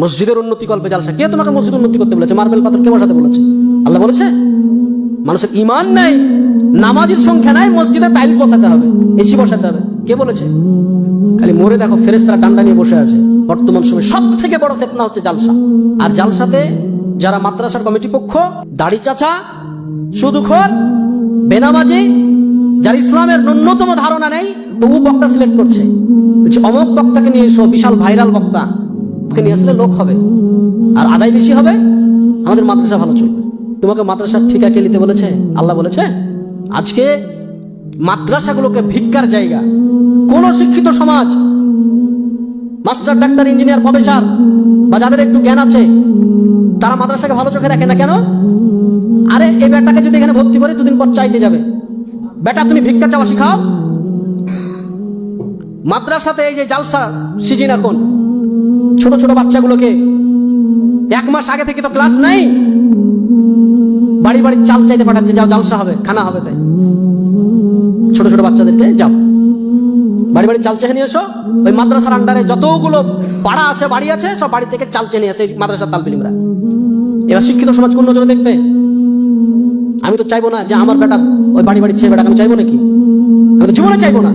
মসজিদের উন্নতি কল্পে জালসা। কে তোমাকে মসজিদ উন্নতি করতে বলেছে? মার্বেল পাথর কে বসাতে বলেছে? আল্লাহ বলেছে? মানুষের ইমান নাই, নামাজের সংখ্যা নাই, মসজিদে টাইলস বসাতে হবে, এসি বসাতে হবে, কে বলেছে? খালি মরে দেখো ফেরেশতারা ডান্ডা নিয়ে বসে আছে। বর্তমান সময় সব থেকে বড় ফিতনা হচ্ছে জালসা। আর জালসাতে যারা মাদ্রাসার কমিটি পক্ষ, দাড়ি চাচা, সুদখোর, বেনামাজি, যার ইসলামের ন্যূনতম ধারণা নেই, তবু বক্তা সিলেক্ট করছে, অমুক বক্তাকে নিয়ে এসো, বিশাল ভাইরাল বক্তা, ওকে নিয়ে আসলে লোক হবে আর আদায় বেশি হবে, আমাদের মাদ্রাসা ভালো চলবে। তোমাকে মাদ্রাসার ঠিকা কে নিতে বলেছে? আল্লাহ বলেছে? আজকে মাদ্রাসাগুলোকে ভিক্ষার জায়গা। কোন শিক্ষিত সমাজ, মাস্টার, ডাক্তার, ইঞ্জিনিয়ার, প্রফেসর বা যাদের একটু জ্ঞান আছে, তারা মাদ্রাসাকে ভালো চোখে দেখে না। কেন? আরে এই বেটাকে যদি এখানে ভর্তি করে দুদিন পর চাইতে যাবে, বেটা তুমি ভিক্ষা চাওয়া শিখাও। মাদ্রাসাতে এই যে জালসা সিজন, এখন ছোট ছোট বাচ্চাগুলোকে 1 মাস আগে থেকে তো ক্লাস নাই, বাড়ি বাড়ি চাল চাইতে পাঠাচ্ছে, যাও জালসা হবে, খানা হবে। তাই ছোট ছোট বাচ্চাদেরকে যাও বাড়ি বাড়ি চাল চেয়ে নিয়ে এসো। ওই মাদ্রাসার আন্ডারে যতগুলো পাড়া আছে, বাড়ি আছে, সব বাড়ি থেকে চাল চেয়ে নিয়ে আসে মাদ্রাসার তালবিলিমরা। এবার শিক্ষিত সমাজ কোন নজরে দেখবে? আমি তো চাইবো না যে আমার বেটা ওই বাড়ি বাড়ি ছেলে বেটা, আমি চাইবো নাকি? আমি তো জীবনে চাইবো না।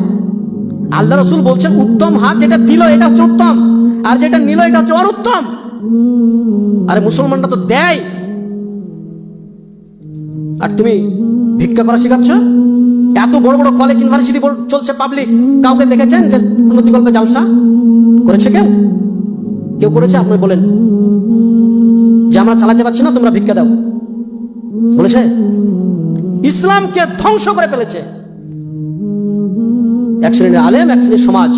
আল্লাহ রসুল বলছেন উত্তম হাত যেটা দিল এটা হচ্ছে উত্তম, আর যেটা নিল এটা হচ্ছে অরুত্তম। আরে মুসলমানরা তো দেয়, আর তুমি ভিক্ষা করা শিখাচ্ছ। এত বড় বড় কলেজ, ইউনিভার্সিটি চলছে পাবলিক, কাউকে দেখেছেন যে উন্নতি কল্পে জালসা করেছে? কেউ কেউ করেছে? আপনি বলেন যে আমরা চালাতে পারছি না, তোমরা ভিক্ষা দাও, বলেছে? ইসলামকে ধ্বংস করে ফেলেছে এক শ্রেণীর আলেম, এক শ্রেণীর সমাজ।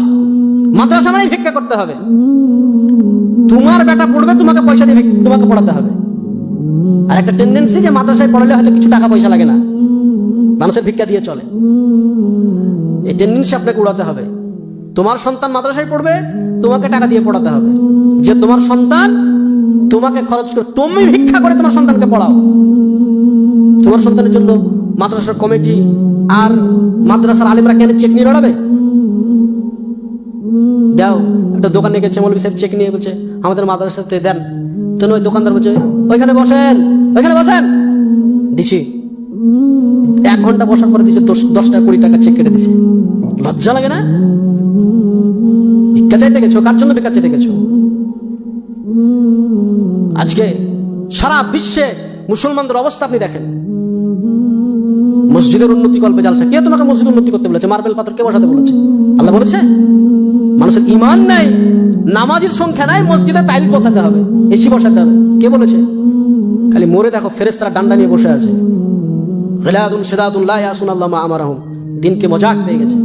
মাদ্রাসা মানে ভিক্ষা করতে হবে। তোমার বেটা পড়বে, তোমাকে পয়সা দিয়ে তোমাকে পড়াতে হবে। আর একটা টেন্ডেন্সি যে মাদ্রাসায় পড়ালে হয়তো কিছু টাকা পয়সা লাগে না, মানুষের ভিক্ষা দিয়ে চলে। এই টেন্ডেন্সি আপনাকে উড়াতে হবে। তোমার সন্তান মাদ্রাসায় পড়বে, তোমাকে টাকা দিয়ে পড়াতে হবে। যে তোমার সন্তান তোমাকে খরচ করে, তুমি ভিক্ষা করে তোমার সন্তানকে পড়াও। তোমার সন্তানের জন্য মাদ্রাসার কমিটি আর মাদ্রাসার আলেমরা কেন চেক নিয়ে বেড়াবে? দাও, একটা দোকানে গেছে, মৌলভী সাহেব চেক নিয়ে বলছে আমাদের মাদ্রাসাতে দেন। তো ওই দোকানদার বলছে ওইখানে বসেন, ওইখানে বসেন, দিছি। 1 ঘন্টা বসার পরে দিছে 10 টাকা 20 টাকা চেক কেটে দিছে। লজ্জা লাগে না? ভিক্ষা চাইতে গেছো, কার জন্য ভিক্ষা চাইতে গেছো? আজকে সারা বিশ্বে মুসলমানদের অবস্থা আপনি দেখেন। মসজিদের উন্নতি কল্পে জালসা। কে তোমাকে মসজিদ উন্নতি করতে বলেছে? মার্বেল পাথর কে বসাতে বলেছে? আল্লাহ বলেছে? মানুষের ইমান নাই, নামাজের সংখ্যা নাই, মসজিদে টাইলস বসাতে হবে, এসি বসাতে হবে, কে বলেছে? খালি মরে দেখো ফেরেশতারা ডান্ডা নিয়ে বসে আছে। গিলাদুন শিদাদুন লা ইয়াসুন আল্লাহ মা আমারাহুম। দিনকে মজাক পেয়ে গেছে।